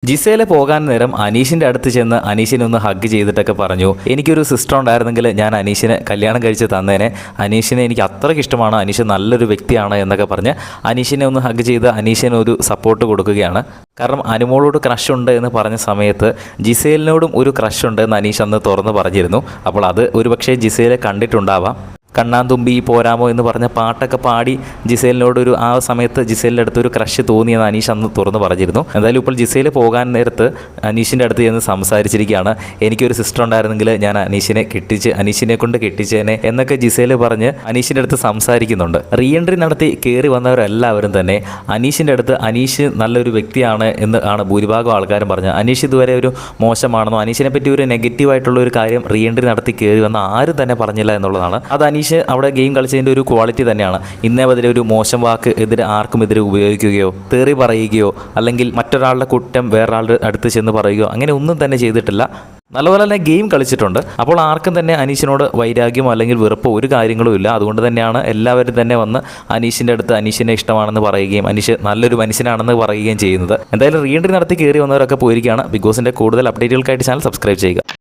ജിസേല പോകാൻ നേരം അനീഷിൻ്റെ അടുത്ത് ചെന്ന് അനീഷിനെ ഒന്ന് ഹഗ് ചെയ്തിട്ടൊക്കെ പറഞ്ഞു, എനിക്കൊരു സിസ്റ്റർ ഉണ്ടായിരുന്നെങ്കിൽ ഞാൻ അനീഷിനെ കല്യാണം കഴിച്ച് തന്നേനെ, അനീഷിനെ എനിക്ക് അത്രയ്ക്ക് ഇഷ്ടമാണ്, അനീഷ് നല്ലൊരു വ്യക്തിയാണ് എന്നൊക്കെ പറഞ്ഞ് അനീഷിനെ ഒന്ന് ഹഗ് ചെയ്ത് അനീഷിന് ഒരു സപ്പോർട്ട് കൊടുക്കുകയാണ്. കാരണം അനുമോളോട് ക്രഷ് ഉണ്ട് എന്ന് പറഞ്ഞ സമയത്ത് ജിസേലിനോടും ഒരു ക്രഷ് ഉണ്ട് എന്ന് അനീഷ് അന്ന് തുറന്ന് പറഞ്ഞിരുന്നു. അപ്പോൾ അത് ഒരുപക്ഷെ ജിസേലെ കണ്ടിട്ടുണ്ടാവാം. കണ്ണാന്തുമ്പി പോരാമോ എന്ന് പറഞ്ഞ പാട്ടൊക്കെ പാടി ജിസേലിനോടൊരു ആ സമയത്ത് ജിസേലിൻ്റെ അടുത്ത് ഒരു ക്രഷ് തോന്നിയെന്ന് അനീഷ് അന്ന് തുറന്ന് പറഞ്ഞിരുന്നു. എന്തായാലും ഇപ്പോൾ ജിസേൽ പോകാൻ നേരത്ത് അനീഷിൻ്റെ അടുത്ത് ചെന്ന് സംസാരിച്ചിരിക്കുകയാണ്. എനിക്കൊരു സിസ്റ്റർ ഉണ്ടായിരുന്നെങ്കിൽ ഞാൻ അനീഷിനെ കൊണ്ട് കെട്ടിച്ചേനെ എന്നൊക്കെ ജിസേൽ പറഞ്ഞ് അനീഷിൻ്റെ അടുത്ത് സംസാരിക്കുന്നുണ്ട്. റീ എൻട്രി നടത്തി കയറി വന്നവരെല്ലാവരും തന്നെ അനീഷിൻ്റെ അടുത്ത് അനീഷ് നല്ലൊരു വ്യക്തിയാണ് എന്ന് ആണ് ഭൂരിഭാഗം ആൾക്കാരും പറഞ്ഞത്. അനീഷ് ഇതുവരെ ഒരു മോശമാണെന്നോ അനീഷിനെ പറ്റി ഒരു നെഗറ്റീവായിട്ടുള്ള ഒരു കാര്യം റീ എൻട്രി നടത്തി കയറി വന്ന ആരും തന്നെ പറഞ്ഞില്ല എന്നുള്ളതാണ്. അത് അനീഷ് അവിടെ ഗെയിം കളിച്ചതിൻ്റെ ഒരു ക്വാളിറ്റി തന്നെയാണ്. ഇന്നേ അതിലെ ഒരു മോശം വാക്ക് ആർക്കും എതിരെ ഉപയോഗിക്കുകയോ തെറി പറയുകയോ അല്ലെങ്കിൽ മറ്റൊരാളുടെ കുറ്റം വേറൊരാളുടെ അടുത്ത് ചെന്ന് പറയുകയോ അങ്ങനെ ഒന്നും തന്നെ ചെയ്തിട്ടില്ല. നല്ലപോലെ തന്നെ ഗെയിം കളിച്ചിട്ടുണ്ട്. അപ്പോൾ ആർക്കും തന്നെ അനീഷിനോട് വൈരാഗ്യമോ അല്ലെങ്കിൽ വെറുപ്പോ ഒരു കാര്യങ്ങളും ഇല്ല. അതുകൊണ്ട് തന്നെയാണ് എല്ലാവരും തന്നെ വന്ന് അനീഷിൻ്റെ അടുത്ത് അനീഷിനെ ഇഷ്ടമാണെന്ന് പറയുകയും അനീഷ് നല്ലൊരു മനുഷ്യനാണെന്ന് പറയുകയും ചെയ്യുന്നത്. എന്തായാലും റീ എൻട്രി നടത്തി കയറി വന്നവരൊക്കെ പോയിരിക്കുകയാണ്. ബിഗ് ബോസിൻ്റെ കൂടുതൽ അപ്ഡേറ്റുകൾക്കായിട്ട് ചാനൽ സബ്സ്ക്രൈബ് ചെയ്യുക.